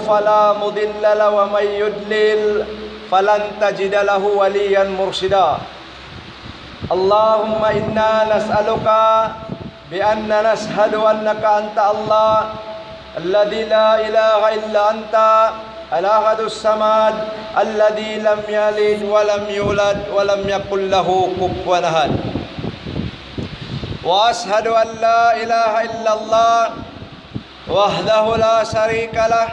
فلا مضل له ومن يضلل فلن تجد له وليا مرشدا اللهم إنا نسألك بأن نشهد أنك أنت الله الذي لا إله إلا أنت الأحد الصمد الذي لم يلد ولم يولد ولم يكن له كفوا أحد وأشهد أن لا إله إلا الله وحده لا شريك له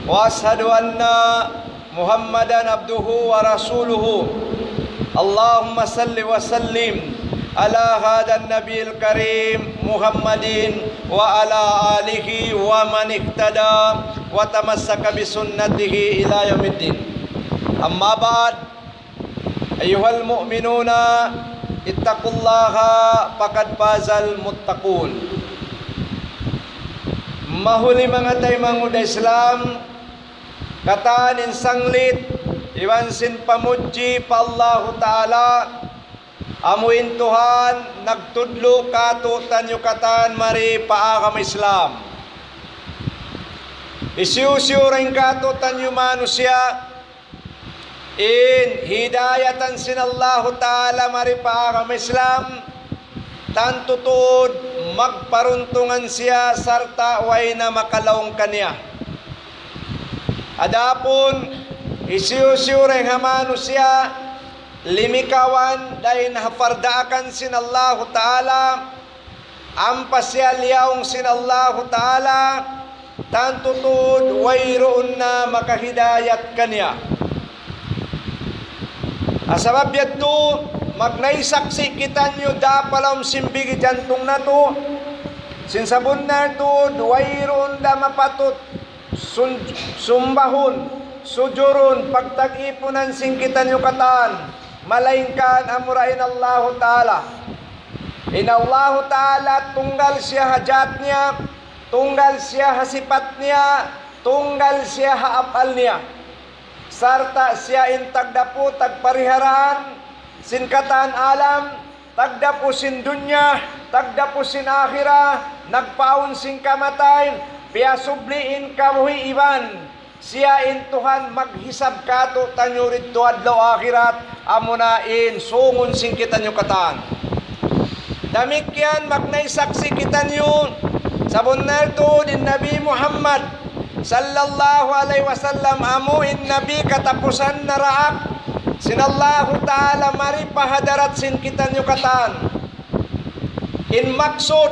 وأشهد أن محمدا عبده ورسوله اللهم صل وسلم على هذا النبي الكريم محمد وعلى آله ومن اهتدى وتمسك بسنته إلى يوم الدين أما بعد أيها المؤمنون اتقوا الله فقد فاز المتقون. Mahuli mga tayo mga Islam katanin sanglit iwansin pamuji pa Allah Ta'ala amuin Tuhan nagtudlo kato tanyo katan mari paakam Islam isiusiu rin kato tanyo manusia in hidayatan sin Allah Ta'ala mari paakam Islam tan tutud magparuntungan siya sarta way na makalaong kanya adapun isiusiu rin hamano siya limikawan dahil hafardaakan sin Allah Ta'ala ampasya liyaong sin Allah Ta'ala tan tutud wayroon na makahidayat kanya asabab yato magnaisaksi kita nyo dapalam simbigi jantung na to sinsabon na to wayroon na mapatut sumbahon sujurun pagtag-ipunan sing kita nyo katan malaingkan amurain Allah Ta'ala in Allah Ta'ala tunggal siya hajat niya tunggal siya hasipat niya tunggal siya haapal niya sarta siya in tagdapo tagpariharaan sinkatan alam tagdapo sin dunya tagdapo sin akhirah nagpaun sin kamatay piasubliin kamuhi iban siya in Tuhan maghisab kato tanyurid to adlaw akhirat amunain sungun sing kita nyo katan damikyan magnaisaksi kita nyo sabon narto din Nabi Muhammad sallallahu alaihi wasallam amuin Nabi katapusan na raak sinallahu ta'ala mari pahadarat sin kita nyo katan in maksud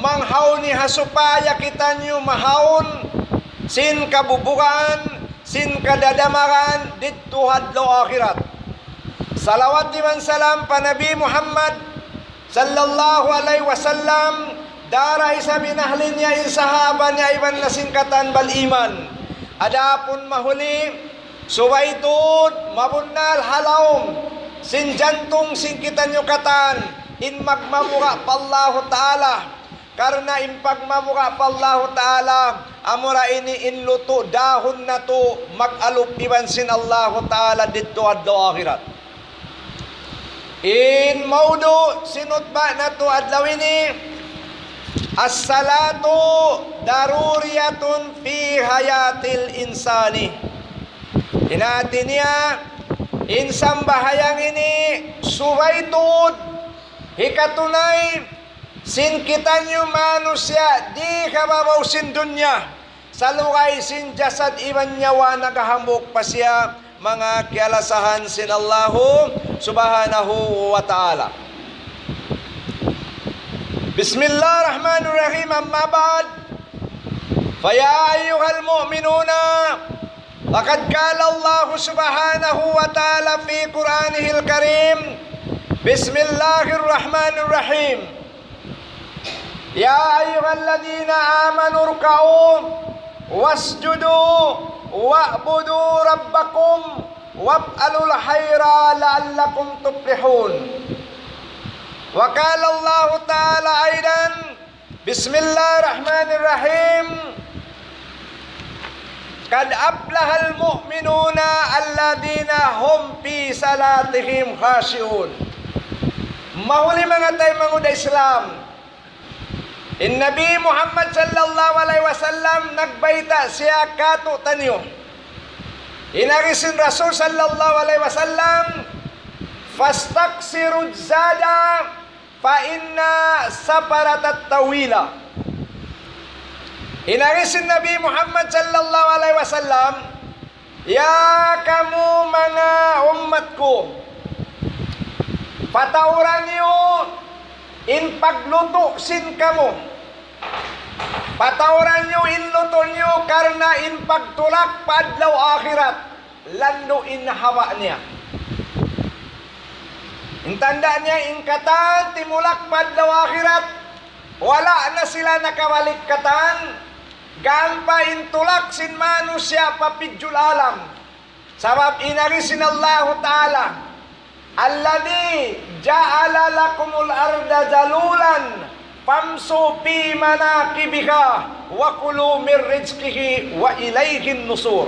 manghaw ni hasupaya kita nyo mahaon sin kabubukan sin kadadamaran dito hadlaw akhirat salawat diman salam pa Nabi Muhammad sallallahu alaihi wasallam daray sa binahlin niya in sahaba niya iban na singkatan bal iman adapun mahuli suwaitud mabunnal halawm sin jantung singkitan nyo katan in magmamuka pa Allah Ta'ala karena in pagmamuka pa Allah Ta'ala amura ini in luto dahon na to mag-alup iban sin Allah Ta'ala dito adlaw akhirat in maudo sinutba na to adlaw ini as-salatu daruriyatun fi hayatil insani inati niya insang bahayang ini suwaitud hikatunay sin kita nyo manusia di kababaw sin dunya salukay sin jasad iban nyawa nagahamok pa siya mga kialasahan sin Allahu subhanahu wa ta'ala Bismillahirrahmanirrahim amma ba'd faya ayyuhal mu'minuna laqad qala Allah subhanahu wa ta'ala fi Qur'anihil Karim Bismillahirrahmanirrahim Ya ayyuhalladzina amanu ruk'u wasjudu wa'budu rabbakum waf'alul khaira la'allakum tuflihun wa qala Allah ta'ala aidan Bismillahirrahmanirrahim Kad aflahal mu'minuna alladzina hum fi salatihim khashi'un Mahuli mga tayo mga Islam In Nabi Muhammad sallallahu alaihi wasallam nagbaita siya kato tanyo. Inarisin Rasul sallallahu alaihi wasallam, fastaksirud zada fa inna saparatat tawila. Inarisin Nabi Muhammad sallallahu alaihi wasallam, ya kamu mga umat ko, patauran niyo in pagluto sin kamo. Patauran nyo in luto nyo karna in pagtulak padlaw akhirat lando in hawa niya. Intanda niya in katan timulak padlaw akhirat wala na sila nakawalik katan gampa in tulak sin manusya papidyul alam. Sabab inarisin Allah Ta'ala, alladhi ja'ala lakumul arda dalulan famsu fi manakibiha wa kulu min rizqihi wa ilayhin nusur.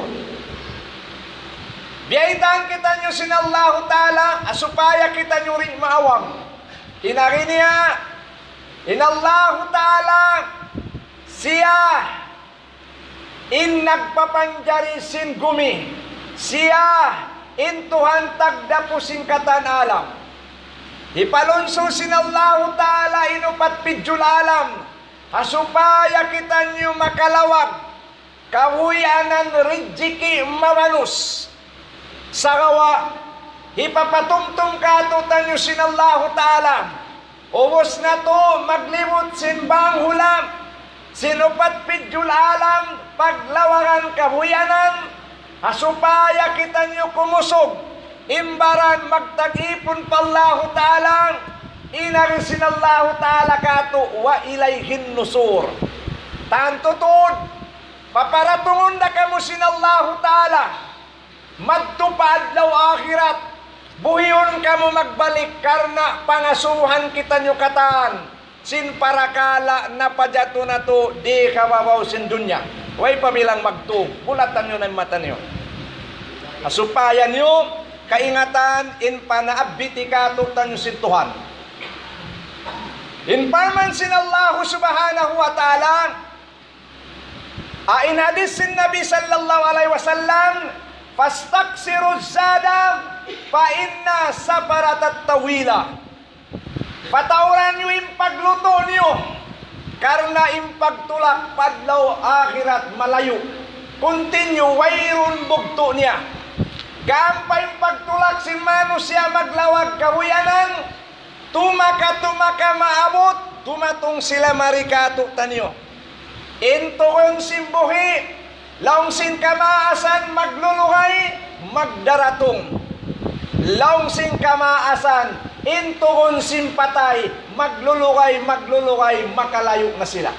Biyaitan kita nyo sin Allah Ta'ala asupaya kita nyo rin maawang. Inari niya in Allah Ta'ala siya in nagpapanjari sin gumi, siya in Tuhan tagdapo sin katan alam. Ipalunso sin Allah Ta'ala inupat pidyul alam asupaya kita nyo makalawag kahuyanan rijiki mamanus sagawa ipapatumtum katutan nyo sin Allah Ta'ala ubos na to maglimot sin bang hulam sinupat pidyul alam paglawagan kahuyanan asupaya kita nyo kumusog imbaran magtag-ipon pa Allah Ta'ala inarisin Allah Ta'ala kato wa ilayhin nusur. Tantutod paparatungon na kamo sin Allah Ta'ala magtupad law akhirat buhiyon kamo magbalik karna pangasuhan kita nyo katan sin parakala na padyato na to di kawawaw sin dunya way pamilang magtug bulatan nyo na mata nyo asupayan nyo kaingatan in panaabiti katutan nyo sin Tuhan. In parman sin Allah subhanahu wa ta'ala in hadis sin Nabi sallallahu alaihi wasallam, fastaksiru zada fa inna saparatat tawila. Patauran nyo in pagluto nyo karna in pagtulak padlaw akhirat malayo. Continue wayron bugto niya. Gampay pagtulak si manusia maglawag kahuyanan, tumaka maabot, tumatong sila marikato tanyo. Intukon simbuhi, laong sin kamaasan magluluhay, magdaratong. Laong sin kamaasan, intukon simpatay, magluluhay, makalayo na sila.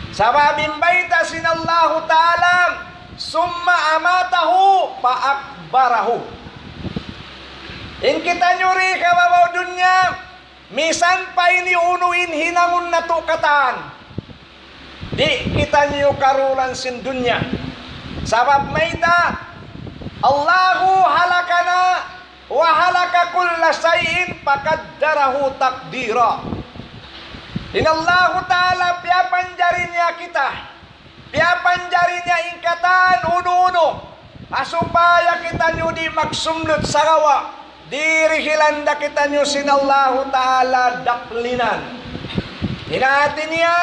Sababing baita sin Allah Ta'ala, summa amatahu paakbarahu. In kita nyo rin kababaw dunya, misan pa iniunuin hinangon na tukatan. Di kita nyo karulan sin dunya. Sabab mayta, Allahu halakana wa halaka kulla sayin pakaddarahu takdira. In Allah Ta'ala piapanjari niya kita. Piapanjari niya ingkatan uno-uno asupaya kita nyo di magsumlot sa gawa dirihilanda kita nyo sin Allah Ta'ala daklinan. Hinati niya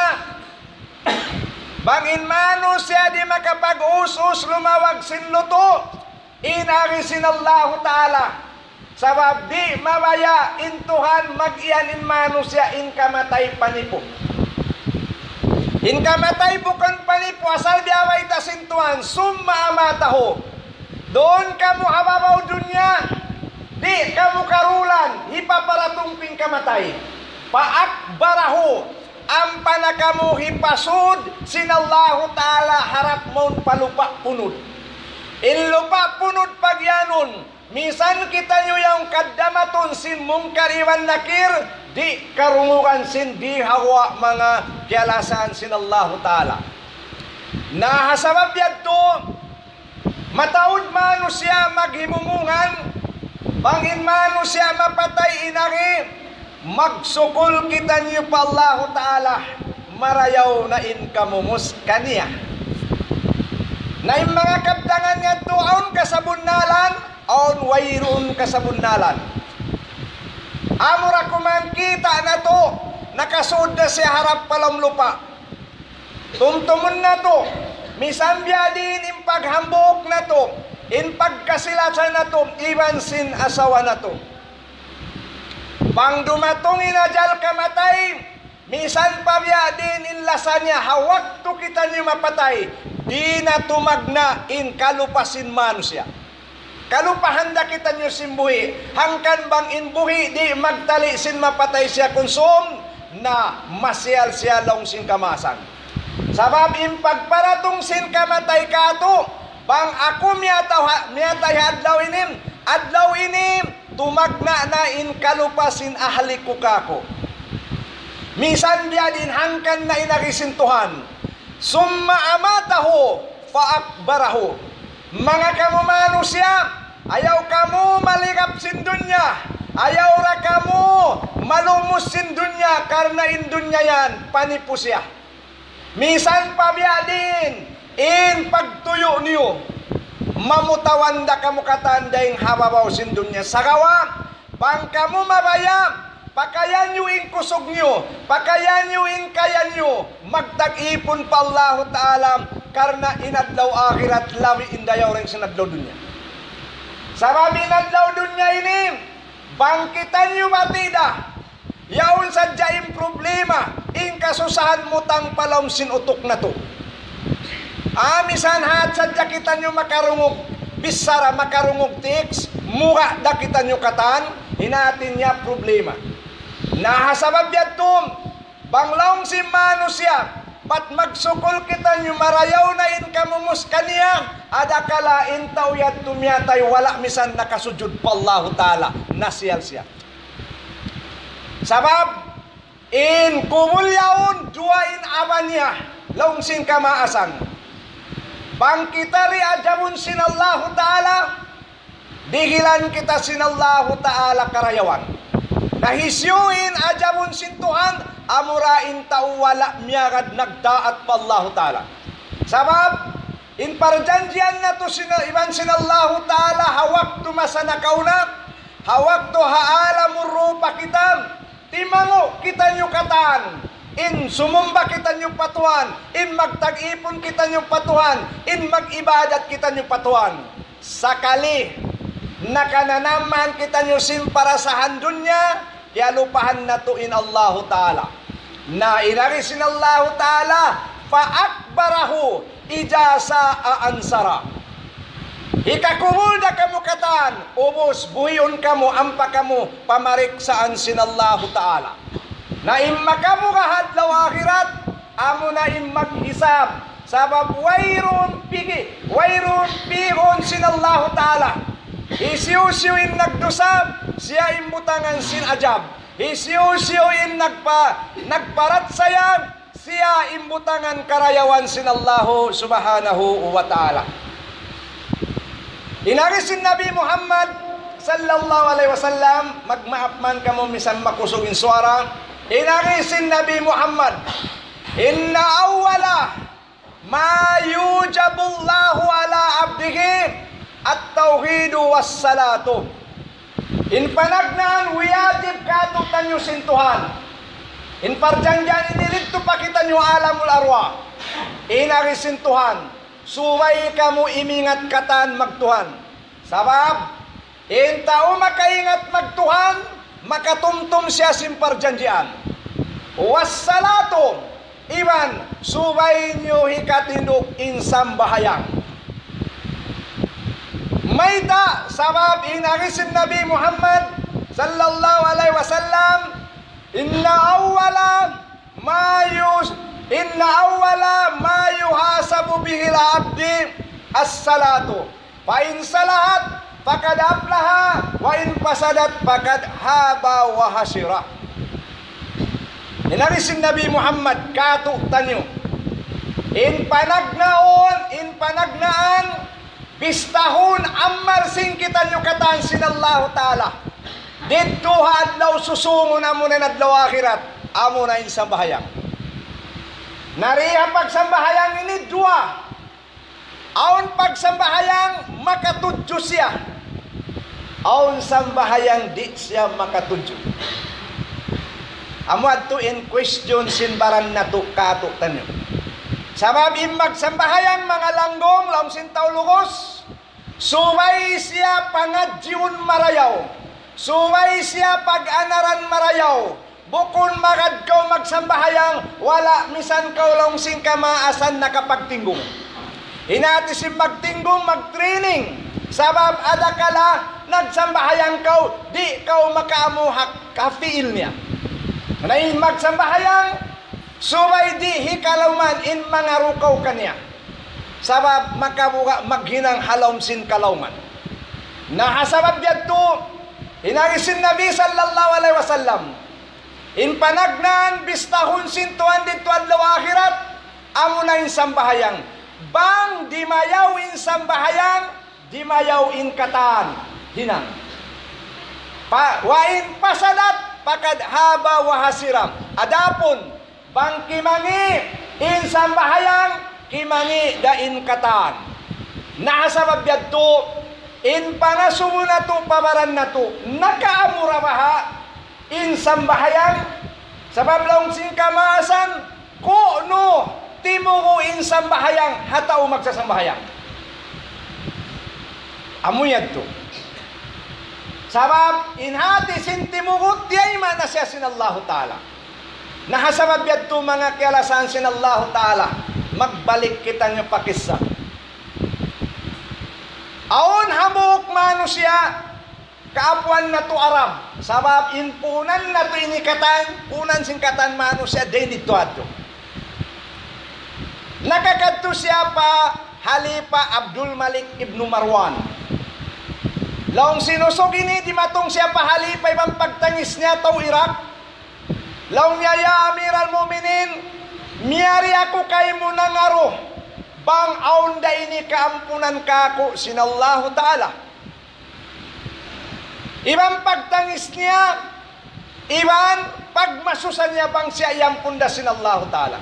bangin mano siya di makapag-usus lumawag sin luto inari sin Allah Ta'ala sabab di mabaya intuhan mag-iyan in mano siya in kamatay panipo. In kamatay bukan panipo asal biaway tasintuan summa amataho. Doon kamu hababaw dunya, di kamu karulan, hipaparatumping kamatay. Paakbaraho, ampana kamu hipasud sinallahu Ta'ala harap mon palupa punod. In lupa punod pagyanon, misan kita nyo yung kadamaton sin mungkar iwan nakir, di karungukan sin di hawa mga kialasan sin Allah Ta'ala. Nahasabab yadto, mataod mano siya maghimumungan, bangin mano siya mapatay inari, magsukol kita niyo pa Allah Ta'ala, marayaw na in kamumus kaniya. Na yung mga kabdangan nga tuon kasabunnalan, on wayroon kasabunnalan. Amura kumangkita na to, nakasud na siya harap palam lupa. Tumtumun na to, misambya din in paghambok na to, in pagkasilasan na to, iban sin asawa na to. Pang dumatong inajal kamatay, misan pabya din in lasanya, hawak to kita niyo mapatay, di na tumagna in kalupasin manusia. Kalupahan da kita niyo simbuhi, hangkan bang inbuhi, di magtali sin mapatay siya konsum, na masyal siya long sin kamasan. Sabab in pagparatong sin kamatay kato, bang ako miyatay adlaw inim, tumagna na in kalupasin ahli ko kako. Misan biya din hangkan na inarisintuhan, summa amataho faakbaraho. Mga kamumano siya, ayaw kamu malikap sin dunya, ayaw ra kamu malumos sin dunya, karna in dunya yan panipo siya. Misan pabiya din in pagtuyo niyo, mamutawan da kamu katandang hababaw sin dunya. Sagawa, bang kamu mabaya, pakayan nyo in kusog nyo, pakayan nyo in kaya nyo, magtag-ipon pa Allah Ta'ala, karna inadlaw akhirat, lawi indayaw rin sinadlaw dunya. Sabab inadlaw dunya ini, bangkitan nyo matida, yaon sadya in problema, in kasusahan mutang palawm sin utok na to. Amisan hat sadya kita nyo makarungog, bisara makarungog tiks, muka da kita nyo katan, hinatin niya problema. Nahasabab yatum, banglong si manusia, pat magsukol kita nyo marayaw na in kamumus kaniya, adakala in tawyat tumyatay, wala misan nakasujud pa Allah Ta'ala, nasiyal siya. Sabab, in kumulyaon, dua in abanya, long sin kamaasan. Bangkitari ajabun sin Allah Ta'ala, dihilan kita sin Allah Ta'ala karayawan. Nahisyuin ajabun sin Tuhan, amurain tao wala miyagad nagdaat pa Allah Ta'ala. Sabab, in parjanjian na to iban sin Allah Ta'ala, hawak to masanakauna, hawak to haala murupa kita, timango kita nyo katan, in sumumba kita nyo patuhan, in magtag-ipon kita nyo patuhan, in mag-ibadat kita nyo patuhan. Sakali, nakananaman kita nyo simparasahan dunya, kaya lupahan na to in Allah Ta'ala. Na inarisin Allah Ta'ala, faakbarahu, ijasa aansara. Ikakumul na kamu katan, ubos, buhiyon kamu, ampa kamu, pamarik saan sin Allah Ta'ala. Na imma kamu kahadlaw akhirat, amo na imaghisab, sabab wayrun pigon sin Allah Ta'ala. Isiyo-siyoin nagdusab, siya imbutangan sin ajab. Isiyo-siyoin nagparat sayang, siya imbutangan karayawan sin Allah subhanahu wa ta'ala. Inarisin Nabi Muhammad sallallahu alaihi wasallam, magmaapman kamo misan makusugin suara. Inarisin Nabi Muhammad, inna awwala ma yujabullahu ala abdihi at-tauhidu was-salatu. In panagnaan, wiyatib kato tanyo sintuhan. In parjangjan, inilito pa kita nyo alamul arwa. Inarisintuhan, suway ka mo imingat katan magtuhan. Sabab, in tao makaingat magtuhan, makatumtum siya simparjanjian. Was-salatu, iban, suway nyo hikatindok insam bahayang. Mayta, sabab inarisin Nabi Muhammad sallallahu alaihi wasallam, inna awwala ma yuhasabu bihil abdi as-salatu, fa in salahat fakad aflaha, wa in fasadat fakad haba wa hasira. Inarisin Nabi Muhammad kato tanyo, in panagnaan, pistahon ammar sing kita nyo katan sin Allah Ta'ala. Dito hadlaw susungo na mo na nadlaw akhirat, amo na insang bahayang. Nariha pagsambahayang ini dua. Aun pagsambahayang makatudyo siya. Aun sambahayang di siya makatudyo. Amuad to in question sinbaran na to kato tanyo. Sabab imag sambahayang mga langgong laom sintaw lugos. Suway siya pangadjiun marayaw. Suway siya pag-anaran marayaw. Bukon magadkaw magsambahayang wala misan kaw laom sing kamaasan nakapagtinggong. Hinati si magtinggong mag-training. Sabab adakala nagsambahayang kaw di kaw makaamuhak kafiil niya. Manayin magsambahayang suway di hikalawman in mga rukaw kanya. Sabab makabuka maghinang halawmsin kalawman. Nahasabab yadto, hinagisin Nabi sallallahu alaihi wasallam. In panagnan bistahun sintuan dito adlaw akhirat, amo na in sambahayang. Bang di mayaw in sambahayang, di mayaw in katan. Hinang. Wain pasadat, pakad haba wahasiram. Adapun, bang kimangi in sambahayang, kimangi da in katan. Nakasabab yadto, in pangasumo na to, pabaran na to, nakaamura baha, in sambahayang, sabab laong sing kamaasan, ko no, timo ko in sambahayang, hataw magsasambahayang. Amuyad to. Sabab, inhati sintimugot, tiyay man na siya sinallahu ta'ala. Nahasabab yad to mga kialasan sinallahu ta'ala, magbalik kita nyo pakisa. Aon hamuk mano siya, kaapuan na to Arab. Sabab, inpunan na to inikatan, punan singkatan mano siya, day dito ato. Nakakadto siya pa, Halifa Abdul Malik ibn Marwan. Laong sinusog ini, di matong siya pa Halifa, ibang pagtangis niya, tau Iraq. Laong niya, ya Amir al-Muminin, miyari ako kay mo nangaro, bang aon da ini kaampunan kako, sinallahu ta'ala. Ibang pagtangis niya, ibang pagmasusan niya bang siya yampun da sinallahu ta'ala.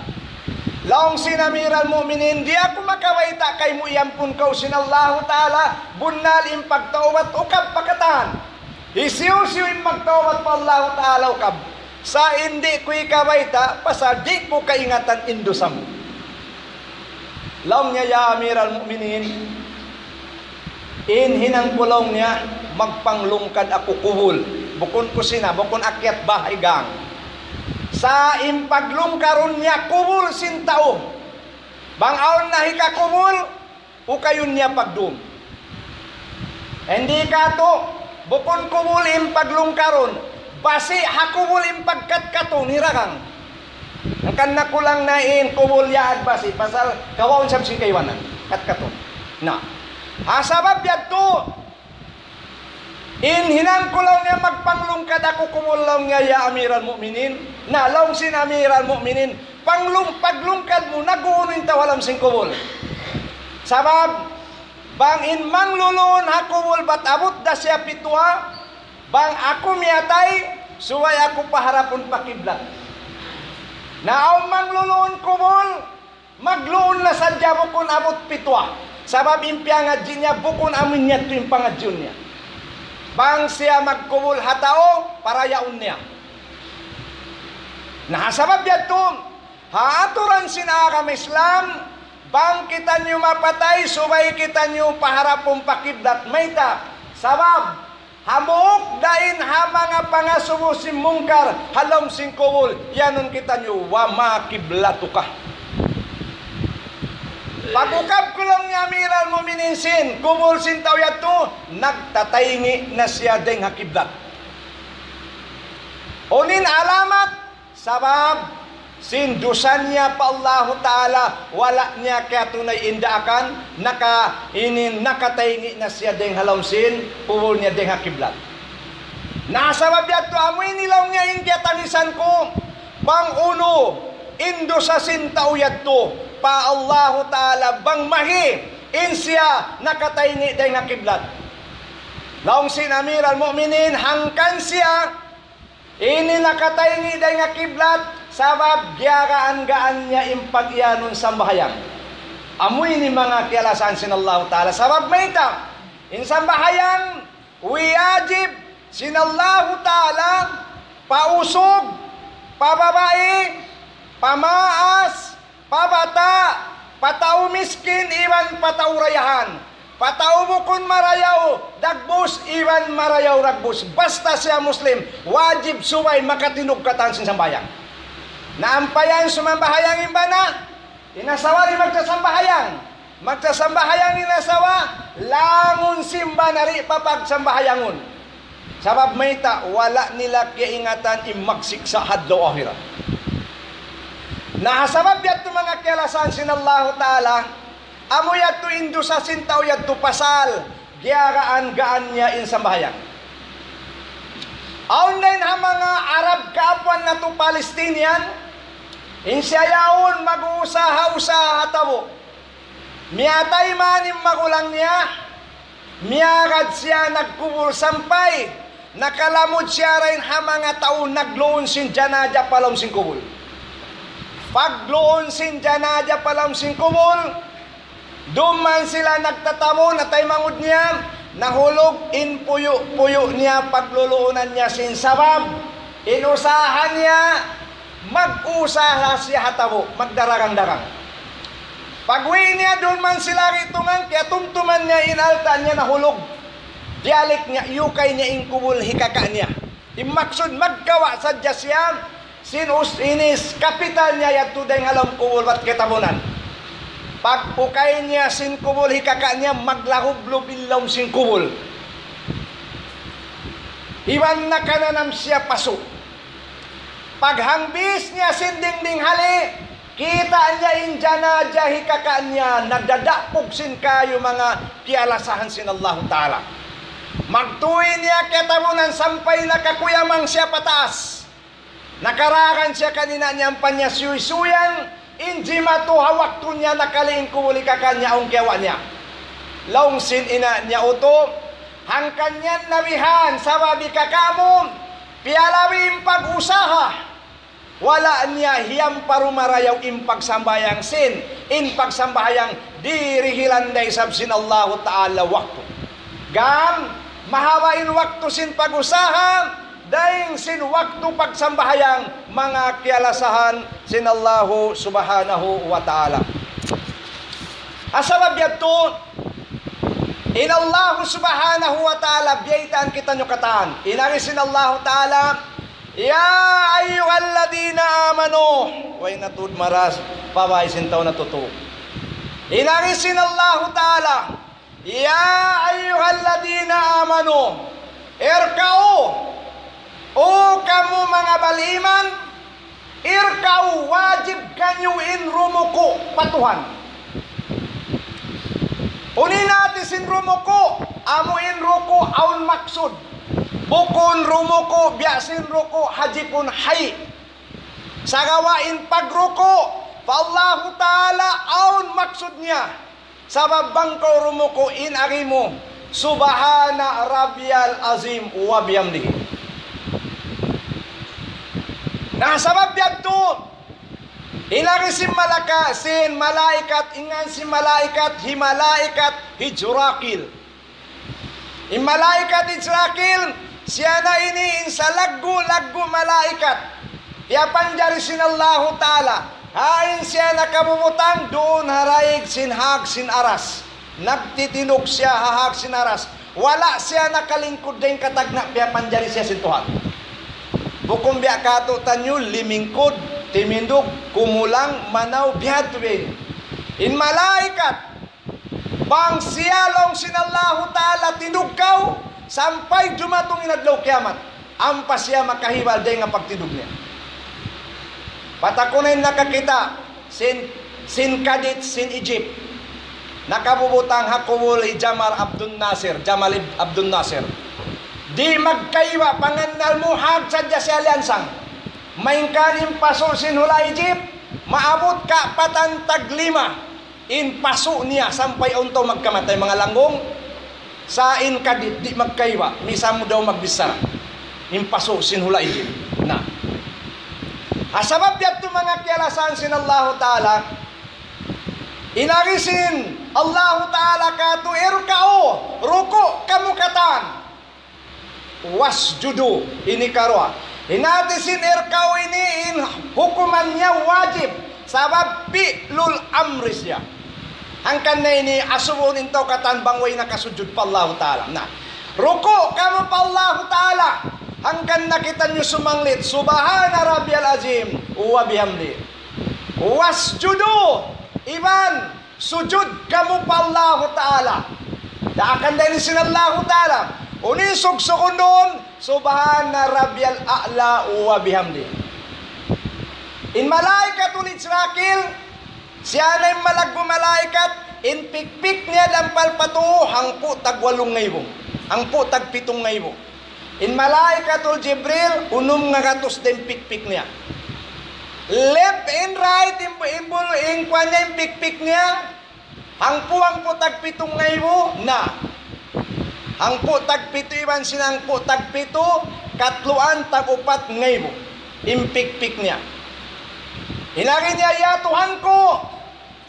Laong sinamir al-Mu'minin, di ako makawaita kay mo yampun kau sinallahu ta'ala, bunal impagtawat ukab pakatan. Isiw-siw impagtawat pa Allah ta'ala ukab. Sa hindi ko ikawaita, pasal di ko kaingatan indusam. Laong niya ya Amir al-Mu'minin, hinang pulong niya, magpanglungkad ako kubul. Bukon ko sina, bukon akyat bahay gang. Sa impaglong karon niya kubul sintao. Bang aon na hikakubul, ukayon niya pagdum. Hindi ka to, bukon kubul impaglong karon, basi hakubul impagkat kato, nirakang. Ang kanak ko lang na kubul yaad basi, pasal kawaon sab si kaywanan, kat kato. Na, asabab yato, hinang ko lang niya magpanglungkad ako kumulaw niya ya Amir al-Mu'minin. Na laong sin Amir al-Mu'minin, paglungkad mo, nag-uunin tawalam sing kumul. Sabab, bang in manglulun hakumul bat abot da siya pitwa, bang ako miyatay, suway ako paharapon pakiblat. Na aw manglulun kumul, magluon na sadya bukon abot pitwa. Sabab impiangad niya, bukon amin niya ito yung pangadyon niya. Bang siya magkumul hatao, para yaon niya. Nakasabab yato, haaturan sinakam Islam, bang kita nyo mapatay, subay kita nyo paharapong pakiblat mayta. Sabab, hamuk dain hamanga pangasubo si mungkar, halom sing kumul, yanon kita nyo, wama kiblatuka. Pagukab ko lang niya Amir al-Mu'minin sin, kumul sin tao yato, nagtatayngi na siya deng hakiblat. Unin alamat, sabab, sindusan niya pa Allah Ta'ala, wala niya kaya tunay indaakan, nakatayngi na siya deng halawsin, kumul niya deng hakiblat. Nasabab yato, amoy nilaw niya ingyatanisan ko, bang uno, indusasin tao yato, pa Allah Ta'ala bang mahi insya nakatayni day nga kiblat. Laong sin Amir al-Mu'minin hangkan siya ini nakatayni day nga kiblat sabab giyagaan-gaan niya impag iyanon sambahayang. Amoy ni mga kialasan sinallahu ta'ala. Sabab may ita, in sambahayang, wiyajib sinallahu ta'ala, pausog, pababae, pamaas, pabata, patao miskin, iwan patao rayahan. Patao mo kun marayaw, dagbus, iwan marayaw ragbus. Basta siya Muslim, wajib suway makatinug katan sin sambayang. Naampayan sumambahayang imbana, inasawa rin magsasambahayang. Magsasambahayang inasawa, langon simba na rin papagsambahayangon. Sabab may ta, wala nila kiingatan imagsiksa hadlaw ahira. Nahasabab yato mga kialasan sinallahu ta'ala, amo yato indo sa sintaw yato pasal, giyagaan-gaan niya in sambahayang. Online ha mga Arab kaapwan na to Palestinian, in siyayaon mag-uusaha-usaha tabo. Miyatay manim magulang niya, miyagad siya nagkubul sampay, nakalamod siya rin ha mga taon nagloon sin janadya palom sin kubul. Pagloon sin janadya palom sin kubul, duman sila nagtatamo na tay mangud niya, nahulog in puyo-puyo niya pagluluunan niya sin sabab, inusahan niya, mag-usaha siya hatabo, magdarang-darang. Pag-uwi niya, doon man sila ritungan, kaya tumtuman niya, inalta niya nahulog. Dialik niya, yukay niya inkubul hikaka niya. Imaksud magkawa sa siya, sinus inis, kapital niya yato dahil alam kubul at kitabunan. Pagpukay niya sin kubul hikaka niya, maglahublob ilom sin kubul. Iwan na kananam siya paso. Paghambis niya sin dingding hali, kita niya injana hikaka niya, nagdadapog sin kayo mga kialasahan sin Allah Ta'ala. Magtuwi niya kitabunan sampay na kakuyamang siya pataas. Nakarakan siya kanina niyang panyasuysuyan, inji matuhawak to niya nakaliin kubuli ka kanya ang kiawa niya. Laong sin ina niya uto, hangkan niyan nabihan sa babi kakamo, pialawin pag-usaha. Wala niya hiyam parumarayaw impagsambayang sin, impagsambayang dirihilanday sabsin Allah Ta'ala waktu. Gam, mahawain waktu sin pag-usaha, daing sin waktu pagsambahayang mga kialasahan sin Allahu subhanahu wa ta'ala. Asabab yato, in Allahu subhanahu wa ta'ala, biyaitan kita nyo kataan. Inari sin Allahu ta'ala, ya ayyuhalladina amanu, way natud maras, pabay sin tao natutuog. Inari sin Allahu ta'ala, ya ayyuhalladina amanu, irkao, o kamu mga baliman, irkau wajib kanyo in rumuko patuhan. Unin natin sin rumuko, amo in ruko aun maksud. Bukon rumuko, biyasin ruko, hajipun hay. Sagawain pagruko, fa Allahu Ta'ala aun maksud niya. Sabab bangko rumuko in arimo, subhana rabbiyal azim wa biyamdihi. Nasabab yato, inari si malaka, sin malaikat, ingan si malaikat, himalaikat, hijrakil. Malaikat hijrakil, siya na ini sa laggo malaikat. Yapan jari sin Allahu Ta'ala, hain siya nakabubutang, doon haraig sin hag sin aras. Nagtitinog siya hahag sin aras. Wala siya nakalingkod din katagna, yapan jari siya sin Tuhan. Bukum biya kato tanyo, limingkod, timindog, kumulang, manaw, biyatuin. In malaikat, bang siyalong sinallahu ta'ala tinugkaw, sampay dumatong inadlaw kiamat, ampas siya makahibal day nga pagtidug niya. Patakunin nakakita, sin Kadit, sin Egypt, nakabubutang hakubul Jamal Abdul Nasir. Di magkaiwa panganal muhag sadya si alyansang. Main kanin paso sinhula Egypt, maabot ka patantag 5. In paso niya sampay unto magkamatay mga langgong. Sa in Kadit di magkaiwa, misa mo daw magbisara. In paso sinhula Egypt na. Asabab yato mga kialasan sinallahu ta'ala, inarisin Allah ta'ala katu irkao, ruko kamukatan, wasjudu, ini karwa. Inatisin irkao ini hukumannya wajib, sabab fi'lul amri siya. Hangkan na ini asubun intaw katan bangway nakasujud pa Allah ta'ala. Nah, ruko kamu pa Allah ta'ala. Hangkan nakita nyo sumanglit, Subhana Rabbiyal Azim wa bihamdi. Wasjudu, iman, sujud kamu pa Allah Ta'ala. Daakan dahil sinallahu Ta'ala. Unisog sukundon, Subhana Rabbiyal A'la wa bihamdi. In malaikat ulit sirakil, siya na yung malagbo malaikat, in pikpik niya dampal patungo, hangpo tag 8,000. Hangpo tag 7,000. In malaikatul Jibril, unum nga katos din pikpik niya. Left and right, in kanya yung pikpik niya, ang tag 7,000 na. Ang tag 7, iban sinang tag 7, katluan tag 4,000. In pikpik niya. Hinagin niya, ya Tuhan ko,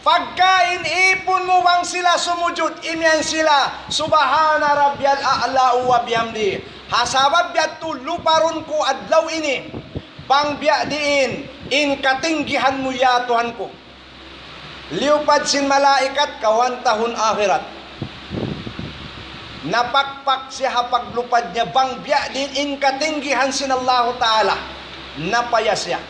pagkain ipon mo bang sila sumujud, imyan sila, Subhana Rabbiyal A'la wa bihamdi. Hasabab yato luparon ko adlaw ini, pangbiya diin, in katinggihan mo ya Tuhan ko. Liupad sin malaikat, kawan tahun akhirat. Napakpak siya hapaglupad niya, bangbiya din, in katinggihan sin Allah Ta'ala. Napaya siya.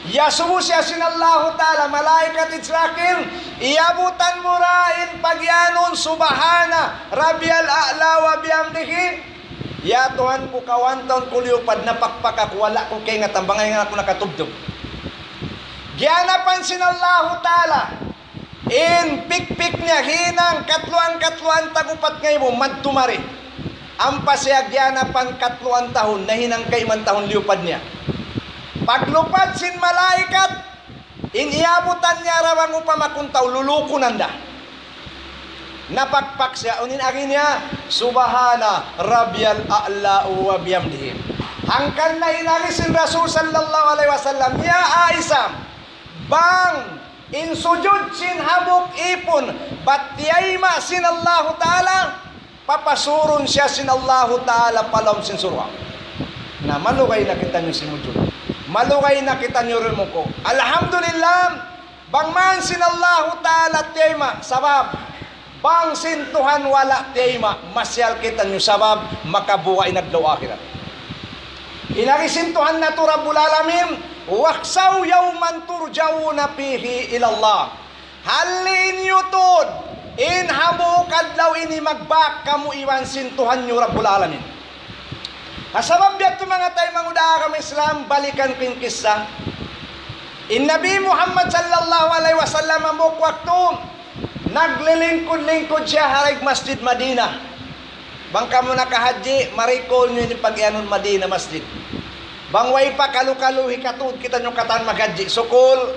Yasumu siya sin Allah Ta'ala, malaikat Israel, iabutan mo rain pagyanon, Subhana Rabbiyal A'la wa bihamdihi. Ya Tuhan ko kawan taon ko liupad na pakpak ako, wala ko kay nga tambangay nga ako nakatubdog. Gyanapan sin Allah Ta'ala, in pikpik niya, hinang katluan tagupat ngayon mo, madtumari. Ang pasya gyanapan katluan tahon, na hinang kaiman tahon liupad niya. Paglupad sin malaikat, in iabutan niya rawang upamakuntaw, luluko nanda. Napakpak siya, unin agin niya, Subhana Rabbiyal A'la wa bihamdihi. Hangkan na inarisin Rasul sallallahu alaihi wasallam, ya Aisha, bang in sujud sin habuk ipon, batiyayma sin Allah Ta'ala, papasurun siya sin Allah Ta'ala palom sin surwa. Na malugay na kita nyo sinujud. Malugay na kita nyo rin mo ko. Alhamdulillah, bang man sin Allah Ta'ala tiyayma, sabab, bang sintuhan wala tiyayma, masyal kita nyo sabab, makabuhay nagdaw akhirat. Inarisintuhan na to Rabbul Alamin, waksaw yawman turjawuna pihi ilallah. Halin yutod, in habukad law ini magbak kamu iwan sintuhan nyo Rabbul Alamin. Kasabab yato mga tayo manguda kami Islam, balikan pingkisa. In Nabi Muhammad sallallahu alaihi wasallam ang bukwakto, naglilingkod-lingkod siya harig Masjid Madinah. Bangka mo nakahaji, marikol nyo yung pag-ianon Madinah Masjid. Bangway pa kalukaluhi katud, kita nyo katan maghaji. Sukul,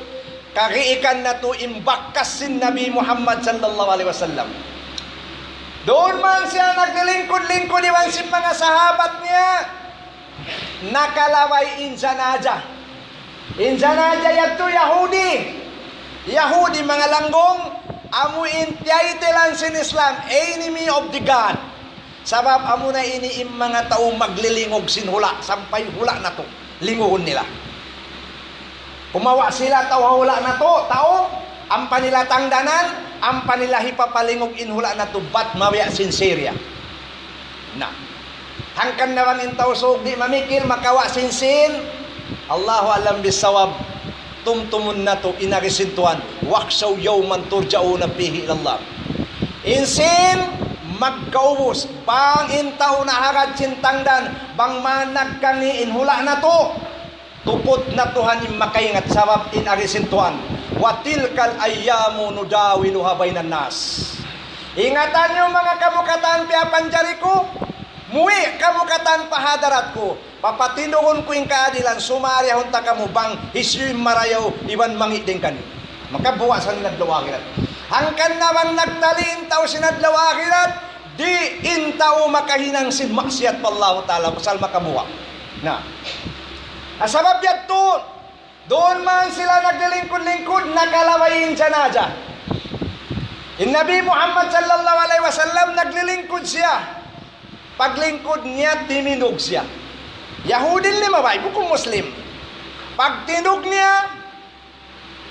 kagiikan na to imbakas sin Nabi Muhammad sallallahu alaihi wasallam. Doon man siya naglilingkod-lingkod iwan si mga sahabat niya. Nakalaway inzanaja. Inzanaja yato Yahudi. Yahudi mga langgong, amuin tiyaytelan sin Islam, enemy of the God. Sabab amo na ini mga tao maglilingog sin hula, sampay hula na to, linguhon nila. Kumawa sila tao hula na to, tao, ang panila tangdanan, ang panila hipapalingog in hula na to, bat mawaya sin Syria. Na, hangkan naman in tao so, di mamikil, makawa sin, Allahu alam bisawab, tumtumun na to, inarisintuan, waksaw yawman turja'una pihi ilallah. Insin, magkaubos, bang intaw na harad sintangdan, bang manag kani inhula na to, tupot na tuhan yung makaingat, sabab inarisintuan, watilkal ayyamu nudawiluha bainan nas. Ingatan nyo mga kamukatan piapanjari ko, muwi kamukatan pahadarat ko, papatinuhon ko yung kaadilan, sumari hunta ka mo bang hisyuin marayaw, iban mangit din kani. Makabuwasan naglaw akirat. Hangkan naman nagtaliin tao sinadlaw akirat, di intaw makahinang sin maksiyat pa Allah Ta'ala, pasal makabuwa. Na, Asabab yato, doon man sila naglilingkod-lingkod, nakalawayin janaza. Nabi Muhammad sallallahu alaihi wasallam naglilingkod siya. Paglingkod niya, timinog siya. Yahudin lima ba? Bukan Muslim. Pag tinog niya,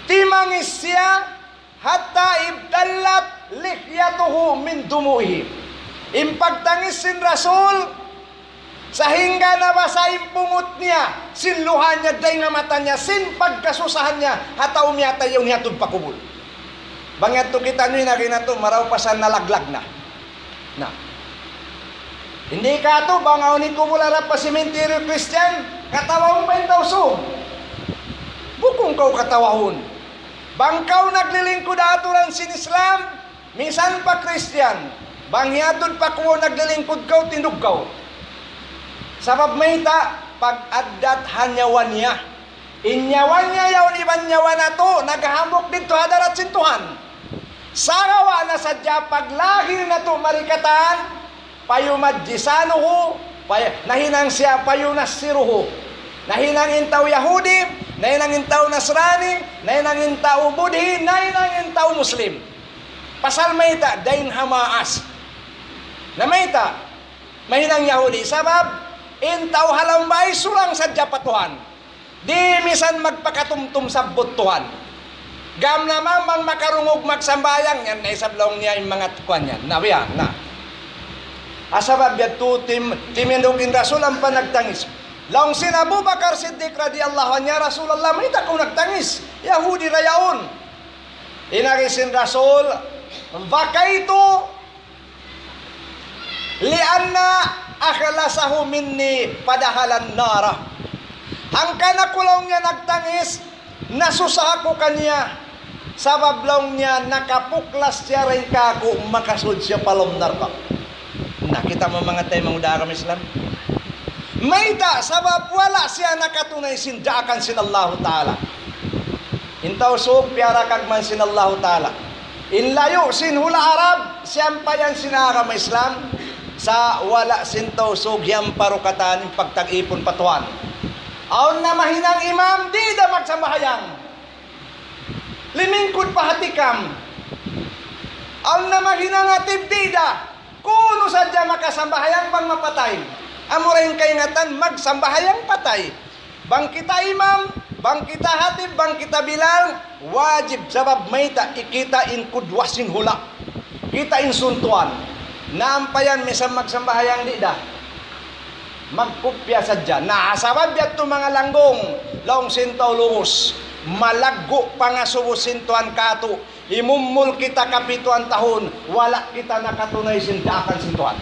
timangis siya, hatta ibdallat lihyatuhu min dumuhi. Impagtangis sin Rasul, sahingga nabasa impungot niya, sinluhan niya, day nga mata niya, sin pagkasusahan niya, hatta umyata yung niyatod pakubul. Bangat to kita nyo na to, maraw pa sa nalaglag na. Hindi ka to, bangaw ni kumularap pa simenteryo Christian, katawahon pa yung tawso. Bukong kau katawahon. Bangkaw naglilingkod aturan sin Islam, misan pa Christian. Bangyatod pa kuwo naglilingkod kau, tinug kau. Sabab may ta, pag-addat hanyawan niya. Inyawan niya yawn iban nyawan na to, naghamok dito hadarat sintuhan. Sarawa na sadya paglahir na to marikataan, payumadjisanuhu, nahinang siya payunasiruhu. Nahinang intaw Yahudi, nahinang intaw Nasrani, nahinang intaw Budhi, nahinang intaw Muslim. Pasal may ta, dain hamaas. Na may ta, mahinang Yahudi, sabab, intaw halambay sulang sadya patuhan. Di misan magpakatumtum sa butuhan. Gam naman mang makarungog magsambayang, yan na isablong niya yung mga tukwan yan. Nabiya, na. Asabab yato timindugin Rasul ang panagtangis. Laong sin Abu Bakar Siddiq radiyallahu anhu, Rasulullah, may takong nagtangis. Yahudi rayaon. Inarisin Rasul, bakaitu lianna akhlasahu minni padahalan nara. Hangka na kulong niya nagtangis, nasusa ako kanya. Sabab lang niya, nakapuklas siya rin kako, makasud siya palom narka. Nakita mo mga tayo mga udarang Islam? May ta, sabab wala siya nakatunay sindakan sinallahu ta'ala. Intaw sug, piara kagman sinallahu ta'ala. Inlayo, sinhula Arab, siyang pa yan sinakam Islam, sa wala sintaw sug, yang parukatan, pagtag-ipon patuan. Aon na mahinang imam, di da magsamahayang. Limingkod pahatikam. Aon na mahinang atib, di da. Kuno sadya makasambahayang bang mapatay. Amurayin kaingatan, magsambahayang patay. Bang kita imam, bang kita hatib, bang kita bilal, wajib sabab may ta, ikita in kudwasin hula. Kita in suntuan. Naampayan, misang magsambahayang di da. Magkupya sadya. Naasabab yato mga langgong, laong sintaw lungos, malaggo pa nga subusintuan kato, imumul kita kapituan tahon, wala kita nakatunay sindakan sintuan.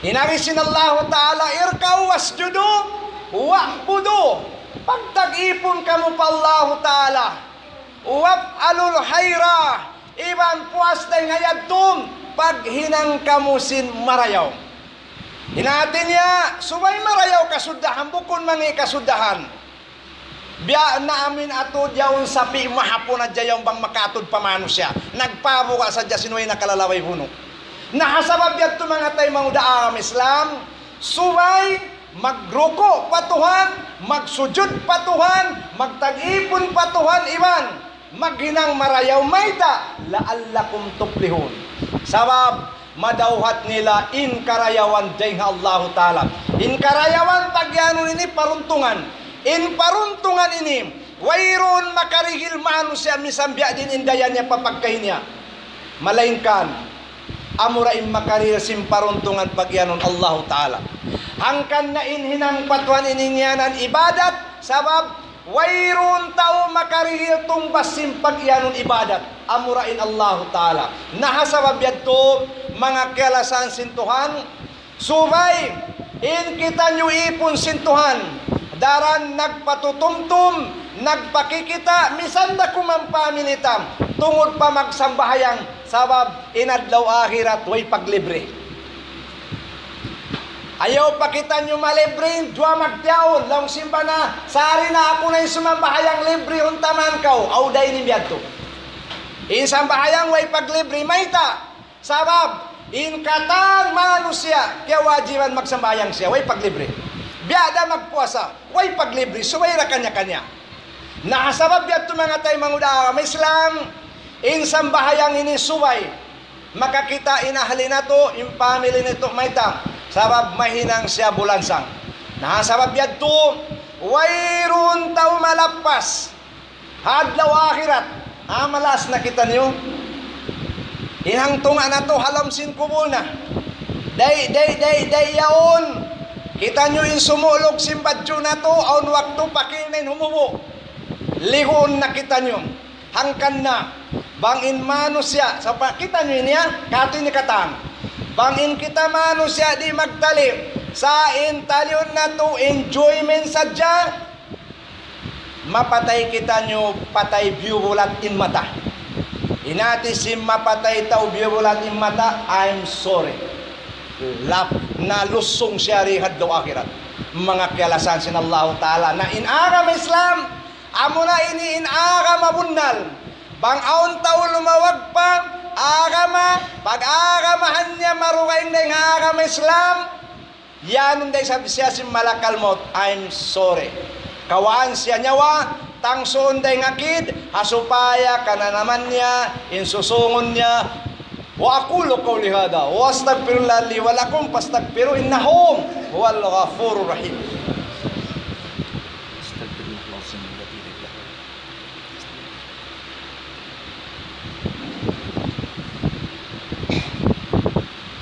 Inarisin Allah Ta'ala, irkaw wasjudu, wa'budu, pagtag-ipon ka mo pa Allah Ta'ala, wa'alul hayra, iban puas day ngayad tum, paghinang kamusin marayaw. Hinatin niya, subay marayaw kasudahan, bukon mangi kasudahan. Biya na amin atod yaon sapi mahapon na dyan bang makatod pamano siya. Nagpabo ka sa dyan sinuay na kalalaway huno. Nakasabab yan ito mga tayo mga udaang Islam, subay, magruko patuhan, magsujud patuhan, magtag-ipon patuhan, iban, maghinang marayaw mayta, laallakum tuplihun. Sabab, madawhat nila in karayawan dayng Allah Ta'ala. In karayawan pagyanon ini paruntungan. In paruntungan ini, wayron makarihil mano siya misambya din indayan niya papagkahin niya. Malainkan, amurain makarihil sim paruntungan pagyanon Allah Ta'ala. Hangkan na inhinang patuan ininyanan ibadat, sabab wayron tao makarihil tumbas sim pagyanon ibadat. Amurain Allah Ta'ala. Nahasabab yato, mga kialasan sintuhan, subay, in kita nyo ipon sintuhan, daran nagpatutumtum, nagpakikita, misanda kumampaminitam, tungod pa magsambahayang, sabab inadlaw akhirat, way paglibre. Ayaw pa kita nyo malibre, dua magtiyaon, lang simba na, sari na ako na yung sumambahayang libre, untaman kaw, auday ni biyadto. Insambahayang way paglibre, may ta, sabab, in katang manusia, kaya wajiban magsambayang siya, way paglibre. Biyada magpuasa. Way paglibre. Suway ra kanya-kanya. Nakasabab yato mga tayo manguda may Islam. Insang bahayang ini suway. Makakita inahali na to. Yung family nito may tang. Sabab mahinang siya bulansang. Nakasabab yato. Wayrun tao malapas. Hadlaw akhirat. Malas na kita niyo. Inhangtungan na to halamsin ko muna. Day yaon. Kita nyo in sumulog simbadyo na to. Aun waktu pakinin humubo. Lihon na kita nyo. Hangkan na. Bangin mano siya. Sa kita nyo niya. Kato ni katang. Bangin kita mano siya di magtalip. Sa intalyon na to enjoyment sadya. Mapatay kita nyo. Patay biubulat in mata. Inati si mapatay tao biubulat in mata. I'm sorry. Lap na lusong siya rihad daw akhirat. Mga kialasan sinallahu ta'ala na inagam Islam, amo na ini inagam mabunal. Bang aon tao lumawag pa, agama, pag-agamahan niya marugain na yung agam Islam, yan day sabi siya si malakal mo, I'm sorry. Kawaan siya nyawa, tangsoon day ngakid, hasupaya ka na naman niya, insusungon niya, wa aqulu qawli hada wa astaghfirullah li wa lakum fastaghfiru innahu huwal ghafurur rahim.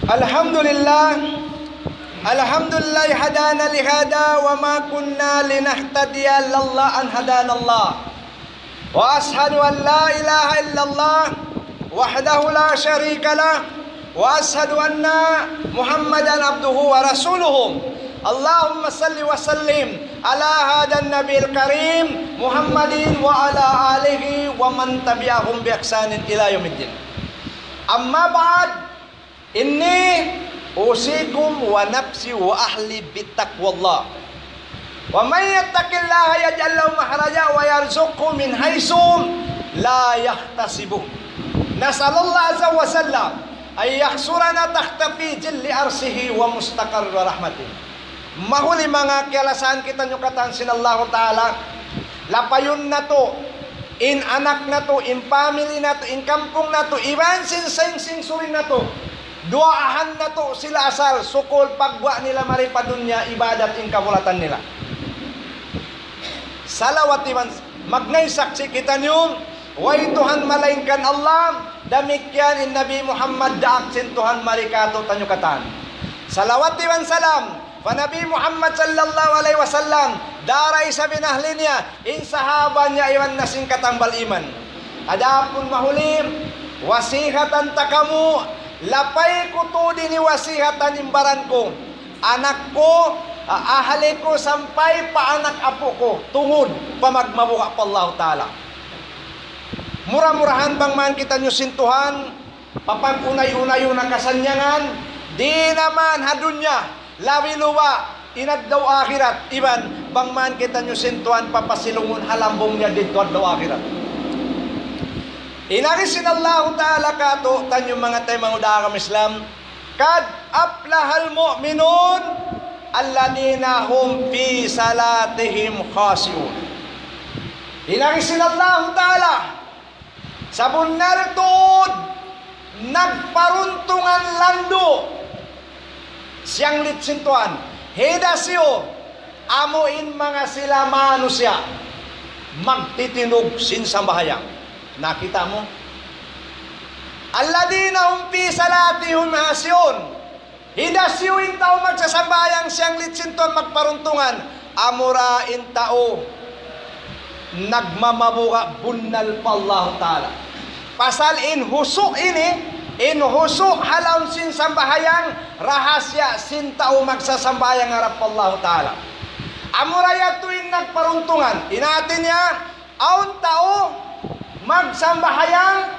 Alhamdulillah hadana li hada wa ma kunna linahtadiya lillah an hadana Allah wa ashhadu an la ilaha illallah وحده لا شريك له وأشهد أن محمدا عبده ورسوله اللهم صل وسلم على هذا النبي الكريم محمد وعلى آله ومن تبعهم بإحسان إلى يوم الدين أما بعد إني أوصيكم ونفسي وأهلي بتقوى الله ومن يتق الله يجعل له مخرجا ويرزقه من حيث لا يحتسبه نسأل الله عز وجل أن يحصرنا تحت في جل أرشه ومستقر رحمته. Mahuli mga kialasan kita nyo katan sinallahu ta'ala. Lapayon na to, in anak na to, in family na to, in kampung na to, iban sing surin na to. Duaahan na to sila asal, sukol pagwa nila maripadunya, ibadat in kabulatan nila. Salawat iman, magnay saksi kita nyo, way Tuhan malainkan Allah, damikyan in Nabi Muhammad daaksin Tuhan marikato tanyo katan. Salawat iwan salam, pa Nabi Muhammad sallallahu alaihi wasallam, daray sa binahli niya, in sahaba niya iwan nasing katambal iman. Adapun mahulim, wasihatan takamu, lapay ko to din wasihatan imbaran ko. Anak ko, ahali ko, sampay pa anak apo ko, tungod pamagmabuka pa Allah Ta'ala. Murah-murahan bang man kita nyo sintuhan, papag-unay-unay yung nakasanyangan, di naman hadunya, lawi luwa, inad daw akhirat, iban, bang man kita nyo sintuhan, papasilungon halambong niya dito at daw akhirat. Inarisin Allah Ta'ala kato, tanyong mga tayo mga udakam Islam, kad aplahal mu'minun, alladina hum fi salatihim khasiun. Inarisin Allah Ta'ala, sa bunar tuod, nagparuntungan lando, siyang litsintuan, hedasyo, amuin mga sila manusya, magtitinog sinsambayang. Nakita mo? Alladina umpi salatihum hasyon, hedasyo in tao magsasambayang siyang litsintuan magparuntungan, amurain tao, nagmamabuka bunnal pa Allah Ta'ala. Pasal in huso ini, in huso halam sin sambahayang rahasya sin tao magsasambayang harap Allah Ta'ala. Amuraya tuwing nagparuntungan, inatin niya, aun tao magsambahayang,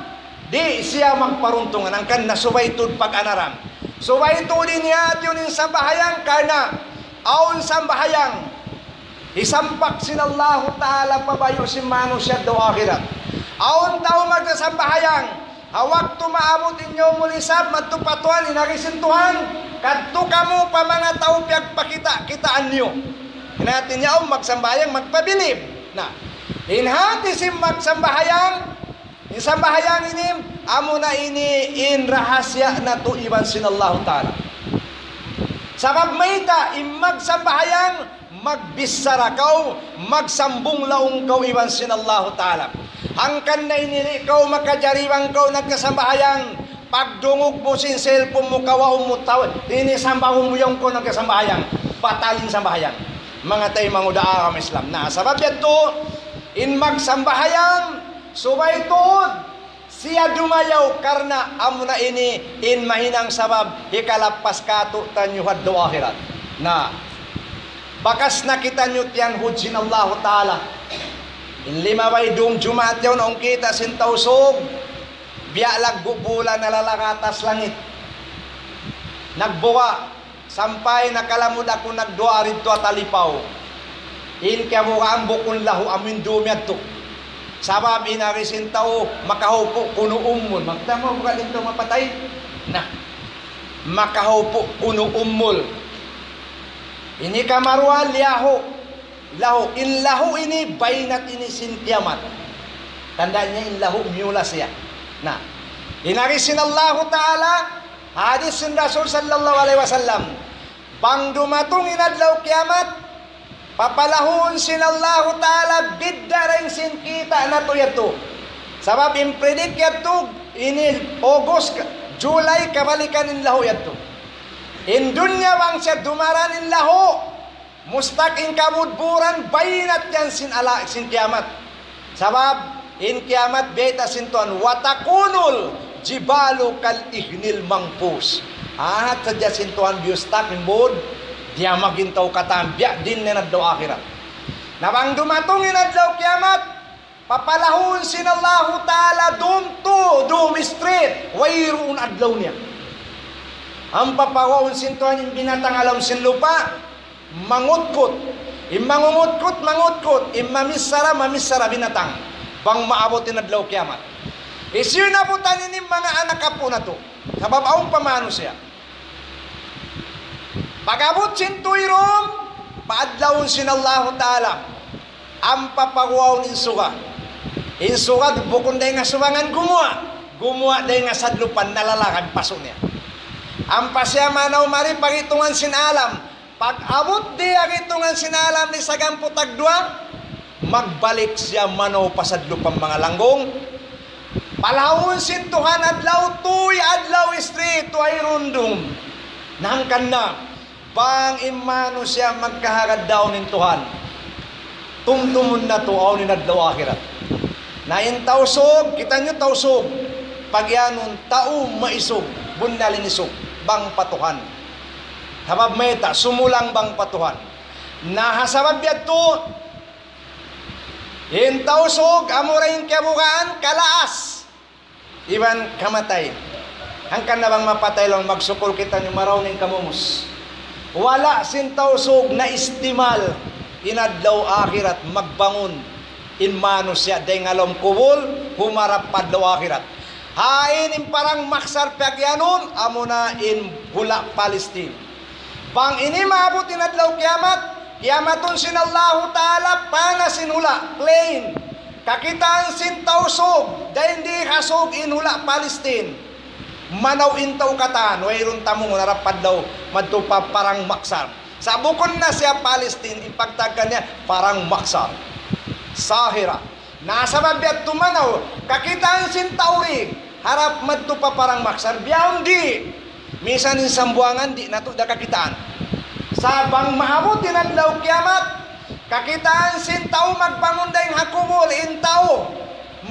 di siya magparuntungan. Ang kan nasubay tud pag-anaram. Subay tudin niya at yun yung sambahayang karna, aun sambahayang, isampak sinallahu ta'ala pabayo si mano siya daw akhirat. Aon tao magsasambahayang, hawak tumaabot inyo mulisab, matupatuan, inarisin Tuhan, kadto kamo pa mga tao pagpakita kitaan niyo. Hinatin niya magsambayang magpabilib. Na, inhati si magsambahayang, insambahayang inim, amo na ini in rahasya na to iwan sinallahu ta'ala. Sabab mayta, magsambahayang, magbisara kau, magsambong laong kau iwan sinallahu ta'ala. Hangkan na inili kau, makajariwang kau, nagkasambahayang, pagdungog mo sin cellphone mo, kawaw mo tawad, inisambahong mo yung ko nagkasambahayang, patalin sambahayang. Mga tayo mangudaa kami Islam na sabab yato in magsambahayang subay tuod siya dumayaw karna amo na ini in mahinang sabab ikalapas kato tanyuhad do akhirat na bakas nakita nyo tiyan hudsin Allah Ta'ala in lima bay dum jumaat yaw naong kita sintausog biyalag bubula nalalakatas langit nagbuka sampay nakalamod ako nagdua rito at alipaw. In kaya mo kaambok kung lahu amin dumiyad to. Sabab inarisin tao makahupo kuno umul. Magtama mo ka dito mapatay. Na. Makahupo kuno umul. Ini kamaruan liyaho. Lahu. In lahu ini bainat ini sintiamat. Tandaan niya in lahu mula siya. Na. Inarisin Allah Ta'ala. Hadis sin Rasul sallallahu alaihi wasallam. Pang dumatong inadlaw kiamat, papalahon sinallahu ta'ala bidda rin sin kita na to yato. Sabab impredik yato, ini August, July, kabalikan in lahu yato. In dunya bang siya dumaran in lahu, mustak in kamudburan, bayinat yan sin kiamat. Sabab, in kiamat beta sin tuan, watakunul, jibalu kal ihnil mangpus. At sadya sintuan biyustak imbod, diya magintaw katambya, din na nadlaw akhirat. Nabang dumatong inadlaw kiamat, papalahon sinallahu ta'ala dum street, wayroon adlaw niya. Ang papawawon sintuan yung binatang alam sin lupa, mangutkot. Mangutkot, mamisara binatang, bang maabot inadlaw kiamat. Isyo na po tanin mga anak kapo na to. Sabab aong pamano siya. Pag-abot sintuirom, paadlawon sinallahu ta'ala. Ang papawaw nin suga. In suga, bukon day nga sumangan gumawa day nga sadlupan, nalalakad paso niya. Ang pasya manaw mari, pagitungan sinalam. Pag-abot di agitungan sinalam ni sagampo tagdua, magbalik siya manaw pasadlupan mga langgong. Palahon sintuhan adlaw tuy adlaw street tuy rundum nangkan na bang imano siya magkaharad daw nin Tuhan tumtumun na to aw ni adlaw akhirat na in tausog kita nyo tausog pagyanon tao maisog bundalin isog bang patuhan habab meta sumulang bang patuhan nahasabab yato in tausog amurain kabukaan kalaas iban kamatay. Hangkan na bang mapatay lang magsukol kita ni maraw ning kamumus. Wala sintausog na istimal inadlaw akhirat magbangon in mano siya day ngalom kubol humarap padlaw akhirat. Hain in parang maksar pagyanon amo na in hula Palestine. Bang ini maabot inadlaw kiamaton sinallahu ta'ala panasin hula plain. Kakitaan sintausog, dahil hindi kasog inhula Palestine. Manaw intaw katan, wayron tamong narapad daw, madtupa parang maksar. Sa bukon na siya Palestine, ipagtagkan niya parang maksar. Sahira. Nasa babiyat tumanaw, kakitaan sintauri, harap madtupa parang maksar. Biyaw di. Misan in sambuangan, di nato da kakitaan. Sabang maabot inadlaw kiamat, kakitaan sin tao magpangunday hakubol in tao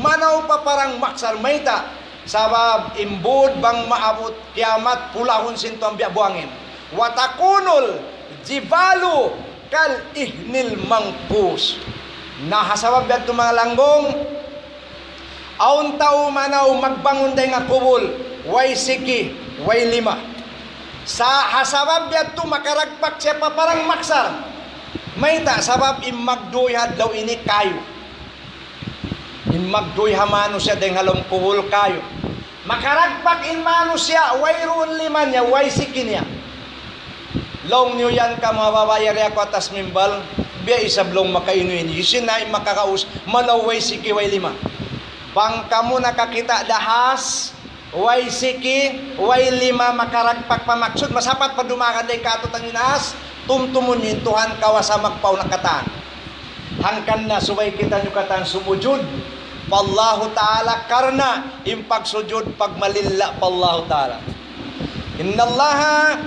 manaw pa parang maksar mayta sabab imbud bang maabot kiamat pulahon sin to ang biabuangin watakunul jibalu kal ihnil mangpus nahasabab yato mga langgong aun tao manaw magpangunday nga kubol way siki way lima sa hasabab yato makaragpak siya pa parang maksar mayta sabab imagdoy hadlaw ini kayo. Imagdoy hamano siya deng halom kuhul kayo. Makaragpak in mano siya wayroon lima niya way sikin niya. Long nyo yan ka mababayari ako atas mimbal, biya isablong makainuin. Yusin na makakaus, malaway siki way lima. Bangka mo nakakita dahas, way siki, way lima makaragpak pamaksud. Masapat pa dumakan day katot ang inahas, tumtumun yun Tuhan kawasa magpaw na kataan. Hangkan na subay kita nyo kataan sumujud. Pallahu ta'ala karna impagsujud pagmalilla pallahu ta'ala. Innallaha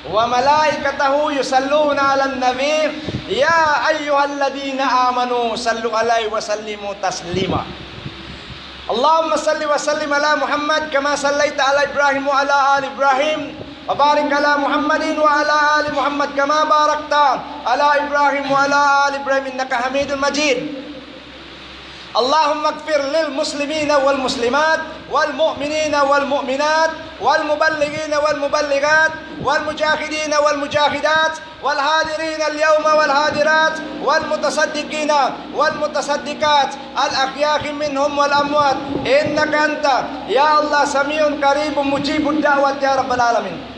wa malaikatahu yusalluna 'alan nabi ya ayyuhalladhina amanu sallu alaihi wa sallimu taslima. Allahumma salli wa sallim ala Muhammad kama sallaita ala Ibrahim wa ala ali Ibrahim wa barik ala Muhammadin wa ala ali Muhammad kama barakta ala Ibrahim wa ala ali Ibrahim innaka Hamidul Majid. Allahumma ighfir lil muslimina wal muslimat wal mu'minina wal mu'minat wal muballighina wal muballighat wal mujahidina wal mujahidat wal hadirina al yawma wal hadirat wal mutasaddiqina wal mutasaddiqat al ahyaqi minhum wal amwat innaka anta ya Allah samiun qaribun mujibud da'wat ya rabbal alamin.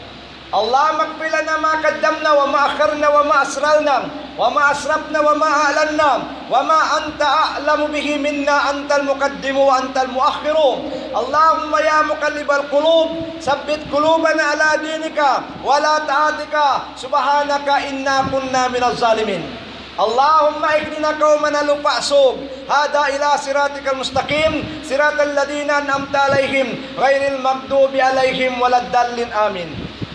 Allah maghfir lana ma qaddamna wa ma akharna wa ma asrarna wa ma asrafna wa ma a'lanna wa ma anta a'lamu bihi minna antal muqaddimu wa antal muakhiru. Allahumma ya muqallibal qulub sabbit qulubana ala dinika wa la ta'atika subhanaka inna kunna minaz zalimin. Allahumma ihdina qaumana lufa'sub hada ila siratikal mustaqim siratal ladina an'amta alaihim ghairil maghdubi alaihim waladdallin amin.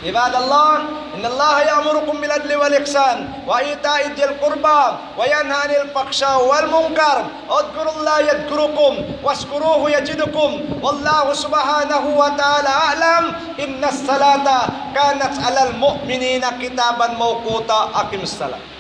عباد الله إن الله يأمركم بالعدل والإحسان وإيتاء ذي القربى وينهى عن الفحشاء والمنكر اذكروا الله يذكركم واشكروه يزدكم والله سبحانه وتعالى أعلم إن الصلاة كانت على المؤمنين كتابا موقوتا أقم الصلاة.